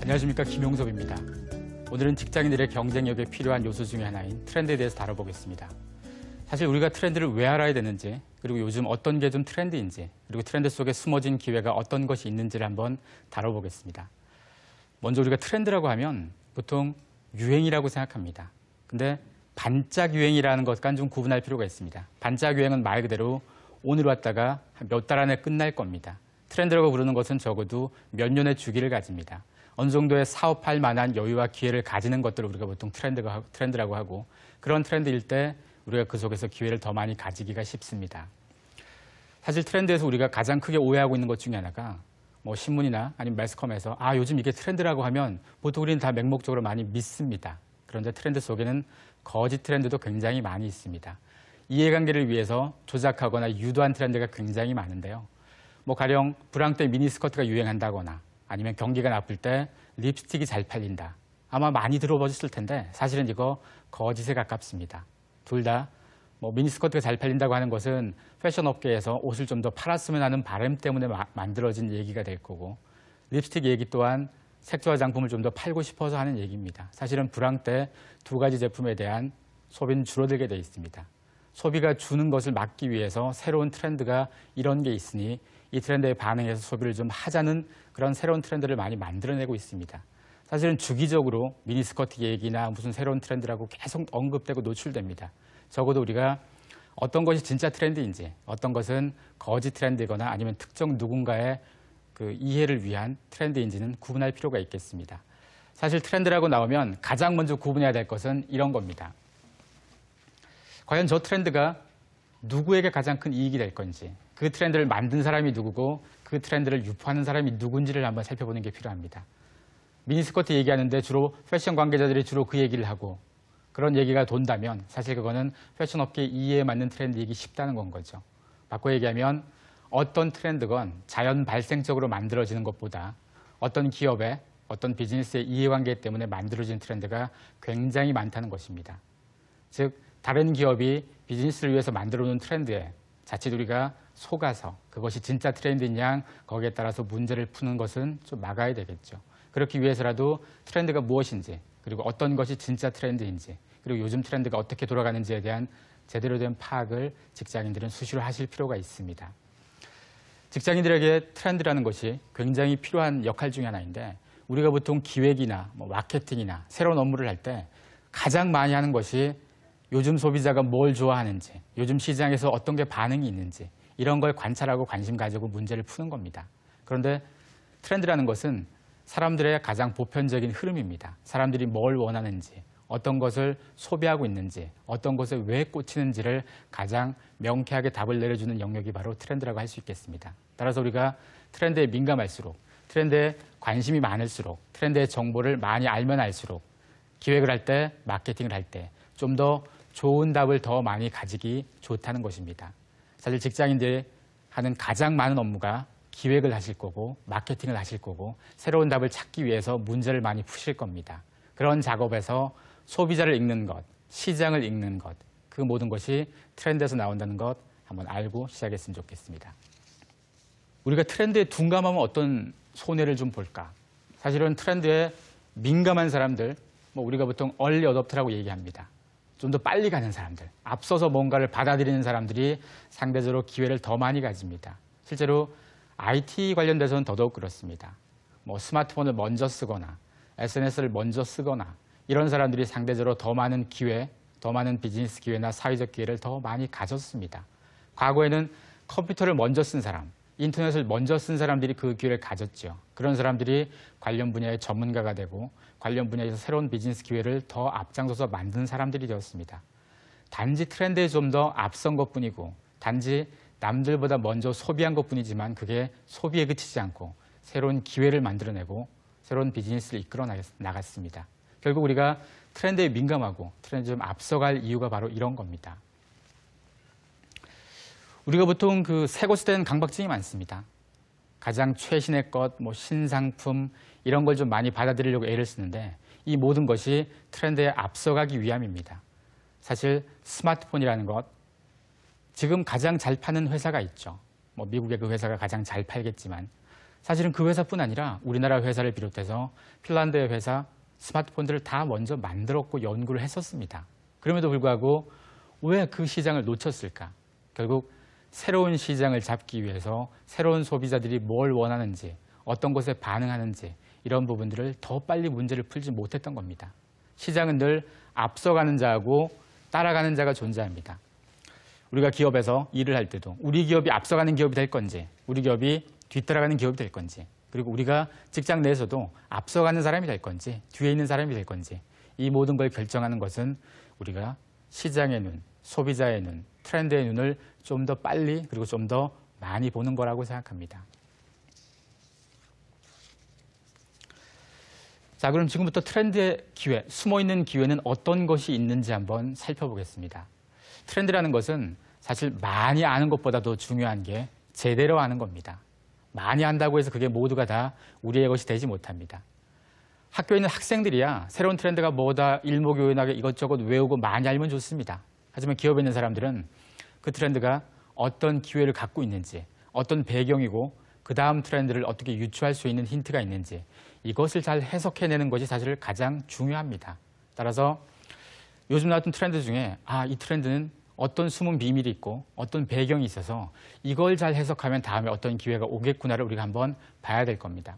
안녕하십니까, 김용섭입니다. 오늘은 직장인들의 경쟁력에 필요한 요소 중에 하나인 트렌드에 대해서 다뤄보겠습니다. 사실 우리가 트렌드를 왜 알아야 되는지, 그리고 요즘 어떤 게 좀 트렌드인지, 그리고 트렌드 속에 숨어진 기회가 어떤 것이 있는지를 한번 다뤄보겠습니다. 먼저 우리가 트렌드라고 하면 보통 유행이라고 생각합니다. 근데 반짝 유행이라는 것과 좀 구분할 필요가 있습니다. 반짝 유행은 말 그대로 오늘 왔다가 몇 달 안에 끝날 겁니다. 트렌드라고 부르는 것은 적어도 몇 년의 주기를 가집니다. 어느 정도의 사업할 만한 여유와 기회를 가지는 것들을 우리가 보통 트렌드라고 하고, 그런 트렌드일 때 우리가 그 속에서 기회를 더 많이 가지기가 쉽습니다. 사실 트렌드에서 우리가 가장 크게 오해하고 있는 것 중에 하나가 신문이나 아니면 매스컴에서 요즘 이게 트렌드라고 하면 보통 우리는 다 맹목적으로 많이 믿습니다. 그런데 트렌드 속에는 거짓 트렌드도 굉장히 많이 있습니다. 이해관계를 위해서 조작하거나 유도한 트렌드가 굉장히 많은데요. 가령 불황 때 미니스커트가 유행한다거나, 아니면 경기가 나쁠 때 립스틱이 잘 팔린다. 아마 많이 들어보셨을 텐데 사실은 이거 거짓에 가깝습니다. 둘 다 미니스커트가 잘 팔린다고 하는 것은 패션 업계에서 옷을 좀 더 팔았으면 하는 바람 때문에 만들어진 얘기가 될 거고, 립스틱 얘기 또한 색조 화장품을 좀 더 팔고 싶어서 하는 얘기입니다. 사실은 불황 때 두 가지 제품에 대한 소비는 줄어들게 돼 있습니다. 소비가 주는 것을 막기 위해서 새로운 트렌드가 이런 게 있으니 이 트렌드에 반응해서 소비를 좀 하자는 그런 새로운 트렌드를 많이 만들어내고 있습니다. 사실은 주기적으로 미니스커트 얘기나 무슨 새로운 트렌드라고 계속 언급되고 노출됩니다. 적어도 우리가 어떤 것이 진짜 트렌드인지, 어떤 것은 거짓 트렌드거나 아니면 특정 누군가의 그 이해를 위한 트렌드인지는 구분할 필요가 있겠습니다. 사실 트렌드라고 나오면 가장 먼저 구분해야 될 것은 이런 겁니다. 과연 저 트렌드가 누구에게 가장 큰 이익이 될 건지, 그 트렌드를 만든 사람이 누구고 그 트렌드를 유포하는 사람이 누군지를 한번 살펴보는 게 필요합니다. 미니스커트 얘기하는데 주로 패션 관계자들이 주로 그 얘기를 하고 그런 얘기가 돈다면 사실 그거는 패션 업계의 이해에 맞는 트렌드이기 쉽다는 건 거죠. 바꿔 얘기하면 어떤 트렌드건 자연 발생적으로 만들어지는 것보다 어떤 기업의 어떤 비즈니스의 이해관계 때문에 만들어진 트렌드가 굉장히 많다는 것입니다. 즉 다른 기업이 비즈니스를 위해서 만들어 놓은 트렌드에 자칫 우리가 속아서 그것이 진짜 트렌드인 양 거기에 따라서 문제를 푸는 것은 좀 막아야 되겠죠. 그렇기 위해서라도 트렌드가 무엇인지, 그리고 어떤 것이 진짜 트렌드인지, 그리고 요즘 트렌드가 어떻게 돌아가는지에 대한 제대로 된 파악을 직장인들은 수시로 하실 필요가 있습니다. 직장인들에게 트렌드라는 것이 굉장히 필요한 역할 중에 하나인데, 우리가 보통 기획이나 마케팅이나 새로운 업무를 할 때 가장 많이 하는 것이 요즘 소비자가 뭘 좋아하는지, 요즘 시장에서 어떤 게 반응이 있는지 이런 걸 관찰하고 관심 가지고 문제를 푸는 겁니다. 그런데 트렌드라는 것은 사람들의 가장 보편적인 흐름입니다. 사람들이 뭘 원하는지, 어떤 것을 소비하고 있는지, 어떤 것에 왜 꽂히는지를 가장 명쾌하게 답을 내려주는 영역이 바로 트렌드라고 할 수 있겠습니다. 따라서 우리가 트렌드에 민감할수록, 트렌드에 관심이 많을수록, 트렌드의 정보를 많이 알면 알수록 기획을 할 때, 마케팅을 할 때 좀 더 좋은 답을 더 많이 가지기 좋다는 것입니다. 사실 직장인들이 하는 가장 많은 업무가 기획을 하실 거고 마케팅을 하실 거고 새로운 답을 찾기 위해서 문제를 많이 푸실 겁니다. 그런 작업에서 소비자를 읽는 것, 시장을 읽는 것, 그 모든 것이 트렌드에서 나온다는 것 한번 알고 시작했으면 좋겠습니다. 우리가 트렌드에 둔감하면 어떤 손해를 좀 볼까? 사실은 트렌드에 민감한 사람들, 우리가 보통 얼리 어댑터라고 얘기합니다. 좀 더 빨리 가는 사람들, 앞서서 뭔가를 받아들이는 사람들이 상대적으로 기회를 더 많이 가집니다. 실제로 IT 관련돼서는 더더욱 그렇습니다. 스마트폰을 먼저 쓰거나 SNS를 먼저 쓰거나 이런 사람들이 상대적으로 더 많은 기회, 더 많은 비즈니스 기회나 사회적 기회를 더 많이 가졌습니다. 과거에는 컴퓨터를 먼저 쓴 사람, 인터넷을 먼저 쓴 사람들이 그 기회를 가졌죠. 그런 사람들이 관련 분야의 전문가가 되고 관련 분야에서 새로운 비즈니스 기회를 더 앞장서서 만든 사람들이 되었습니다. 단지 트렌드에 좀 더 앞선 것뿐이고 단지 남들보다 먼저 소비한 것뿐이지만 그게 소비에 그치지 않고 새로운 기회를 만들어내고 새로운 비즈니스를 이끌어 나갔습니다. 결국 우리가 트렌드에 민감하고 트렌드에 좀 앞서갈 이유가 바로 이런 겁니다. 우리가 보통 그 새 것에 대한 강박증이 많습니다. 가장 최신의 것, 신상품 이런 걸 좀 많이 받아들이려고 애를 쓰는데 이 모든 것이 트렌드에 앞서가기 위함입니다. 사실 스마트폰이라는 것, 지금 가장 잘 파는 회사가 있죠. 미국의 그 회사가 가장 잘 팔겠지만 사실은 그 회사뿐 아니라 우리나라 회사를 비롯해서 핀란드의 회사, 스마트폰들을 다 먼저 만들었고 연구를 했었습니다. 그럼에도 불구하고 왜 그 시장을 놓쳤을까? 결국 새로운 시장을 잡기 위해서 새로운 소비자들이 뭘 원하는지, 어떤 것에 반응하는지 이런 부분들을 더 빨리 문제를 풀지 못했던 겁니다. 시장은 늘 앞서가는 자하고 따라가는 자가 존재합니다. 우리가 기업에서 일을 할 때도 우리 기업이 앞서가는 기업이 될 건지, 우리 기업이 뒤따라가는 기업이 될 건지, 그리고 우리가 직장 내에서도 앞서가는 사람이 될 건지, 뒤에 있는 사람이 될 건지, 이 모든 걸 결정하는 것은 우리가 시장의 눈, 소비자의 눈, 트렌드의 눈을 좀 더 빨리 그리고 좀 더 많이 보는 거라고 생각합니다. 자, 그럼 지금부터 트렌드의 기회, 숨어있는 기회는 어떤 것이 있는지 한번 살펴보겠습니다. 트렌드라는 것은 사실 많이 아는 것보다도 중요한 게 제대로 아는 겁니다. 많이 안다고 해서 그게 모두가 다 우리의 것이 되지 못합니다. 학교에 있는 학생들이야 새로운 트렌드가 뭐다 일목요연하게 이것저것 외우고 많이 알면 좋습니다. 하지만 기업에 있는 사람들은 그 트렌드가 어떤 기회를 갖고 있는지, 어떤 배경이고 그 다음 트렌드를 어떻게 유추할 수 있는 힌트가 있는지 이것을 잘 해석해내는 것이 사실 가장 중요합니다. 따라서 요즘 나왔던 트렌드 중에 이 트렌드는 어떤 숨은 비밀이 있고 어떤 배경이 있어서 이걸 잘 해석하면 다음에 어떤 기회가 오겠구나를 우리가 한번 봐야 될 겁니다.